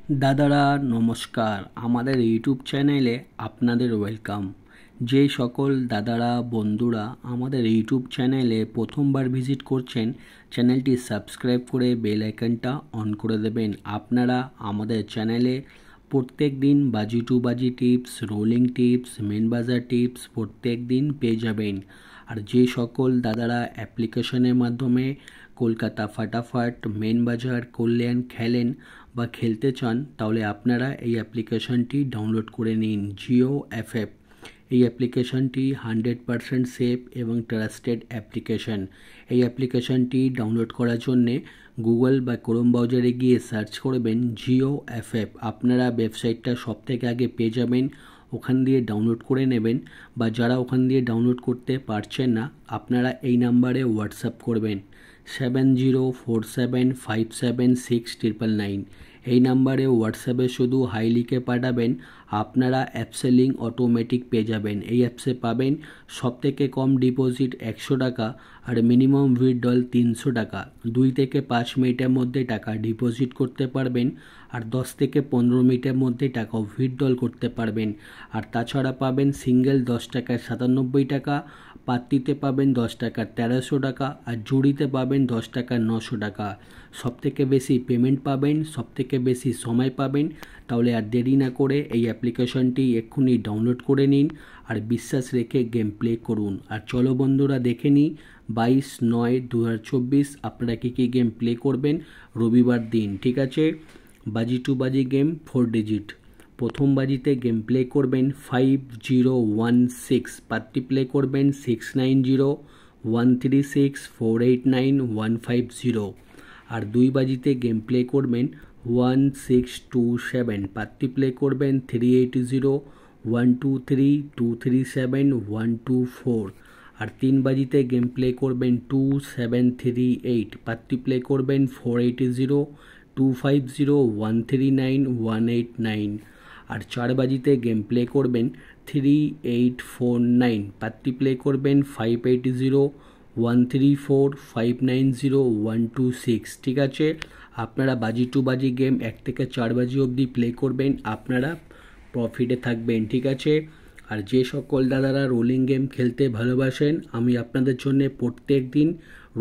दादारा नमस्कार आमादेर यूट्यूब चैनेले आपनादेर वेलकाम। जे सकल दादारा बंधुरा आमादेर यूट्यूब चैनेले प्रथमबार भिजिट करछेन चैनलटी सबस्क्राइब करे बेल आइकनटा अन करे देबेन। आपनारा आमादेर चैनेले प्रत्येक दिन बाजी टू बाजी टिप्स, रोलिंग टिप्स, मेन बाजार टिप्स प्रत्येक दिन पेये जाबेन। और जे सकल दादारा অ্যাপ্লিকেশনের মাধ্যমে কলকাতা ফাটাফাট, মেন বাজার, কল্যাণ খেলেন বা খেলতে চান তাহলে আপনারা এই অ্যাপ্লিকেশনটি ডাউনলোড করে নিন। জিও এফএফ এই অ্যাপ্লিকেশনটি 100% সেফ এবং ট্রাস্টেড অ্যাপ্লিকেশন। এই অ্যাপ্লিকেশনটি ডাউনলোড করার জন্যে গুগল বা ক্রোম ব্রাউজারে গিয়ে সার্চ করবেন জিও এফএফ। আপনারা ওয়েবসাইটটা সবথেকে আগে পেয়ে যাবেন, ওখান দিয়ে ডাউনলোড করে নেবেন। বা যারা ওখান দিয়ে ডাউনলোড করতে পারছেন না আপনারা এই নাম্বারে হোয়াটসঅ্যাপ করবেন 7047576999। এই নাম্বারে হোয়াটসঅ্যাপে শুধু হাই লিখে পাঠাবেন, আপনারা অ্যাপসে লিঙ্ক অটোমেটিক পেয়ে যাবেন। এই অ্যাপসে পাবেন সবথেকে কম ডিপোজিট 100 টাকা আর মিনিমাম উইথড্রল 300 টাকা। 2 থেকে 5 মিনিটের মধ্যে টাকা ডিপোজিট করতে পারবেন আর 10 থেকে 15 মিনিটের মধ্যে টাকা উইথড্রল করতে পারবেন। আর তাছাড়া পাবেন সিঙ্গেল 10 টাকায় 97 টাকা, পাত্তিতে পাবেন 10 টাকার 1300 টাকা আর জুড়িতে পাবেন 10 টাকার 900 টাকা। সবথেকে বেশি পেমেন্ট পাবেন, সবথেকে বেশি সময় পাবেন। তাহলে আর দেরি না করে এই অ্যাপ্লিকেশনটি এক্ষুনি ডাউনলোড করে নিন আর বিশ্বাস রেখে গেম প্লে করুন। আর চলো বন্ধুরা দেখে নিই 22/9/2024 আপনারা কী গেম প্লে করবেন রবিবার দিন। ঠিক আছে, বাজি টু বাজি গেম 4 ডিজিট। প্রথম বাজিতে গেম প্লে করবেন 5016, পাত্তি প্লে করবেন 690136489150। আর 2 বাজিতে গেম প্লে করবেন 1627, পাত্তি প্লে করবেন 380123237124। আর 3 বাজিতে গেম প্লে করবেন 2738, পাত্তি প্লে করবেন 480250139189। আর 4 বাজিতে গেম প্লে করবেন 3849, পাত্তি প্লে করবেন 580134590126। ঠিক আছে, আপনারা বাজি টু বাজি গেম 1 থেকে 4 বাজি অবধি প্লে করবেন, আপনারা প্রফিটে থাকবেন। ঠিক আছে, আর যে সকল দাদারা রোলিং গেম খেলতে ভালোবাসেন আমি আপনাদের জন্য প্রত্যেক দিন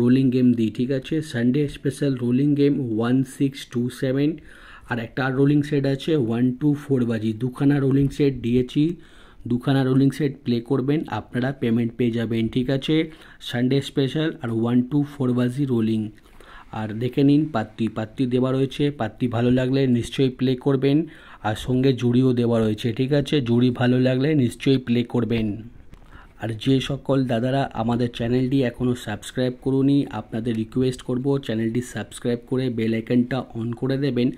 রোলিং গেম দিই। ঠিক আছে, সানডে স্পেশাল রোলিং গেম 1627 আর একটা রোলিং সেট আছে 124 বাজি। দুখানা রোলিং সেট দিয়েছি, দুখানা রোলিং সেট প্লে করবেন আপনারা পেমেন্ট পেয়ে যাবেন। ঠিক আছে, সানডে স্পেশাল আর 124 বাজি রোলিং। আর দেখে নিন পাত্তি দেওয়া রয়েছে, পাত্তি ভালো লাগলে নিশ্চয়ই প্লে করবেন। আর সঙ্গে জুড়িও দেওয়া রয়েছে। ঠিক আছে, জুড়ি ভালো লাগলে নিশ্চয়ই প্লে করবেন। আর যে সকল দাদারা আমাদের চ্যানেলটি এখনও সাবস্ক্রাইব করুনি আপনাদের রিকোয়েস্ট করব চ্যানেলটি সাবস্ক্রাইব করে বেল আইকনটা অন করে দেবেন।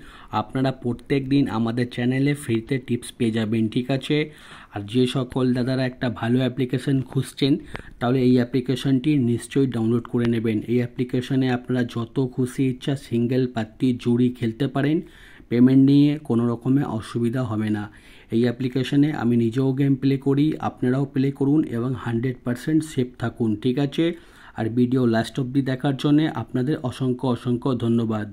আপনারা প্রত্যেক দিন আমাদের চ্যানেলে ফ্রিতে টিপস পেয়ে যাবেন। ঠিক আছে, আর যে সকল দাদারা একটা ভালো অ্যাপ্লিকেশন খুঁজছেন তাহলে এই অ্যাপ্লিকেশনটি নিশ্চয়ই ডাউনলোড করে নেবেন। এই অ্যাপ্লিকেশনে আপনারা যত খুশি ইচ্ছা সিঙ্গেল পাত্তি জুড়ি খেলতে পারেন, পেমেন্ট নিয়ে কোনো রকমের অসুবিধা হবে না। এই অ্যাপ্লিকেশনে আমি নিজেও গেম প্লে করি, আপনারাও প্লে করুন এবং 100% সেফ থাকুন। ঠিক আছে, আর ভিডিও লাস্ট অবধি দেখার জন্য আপনাদের অসংখ্য ধন্যবাদ।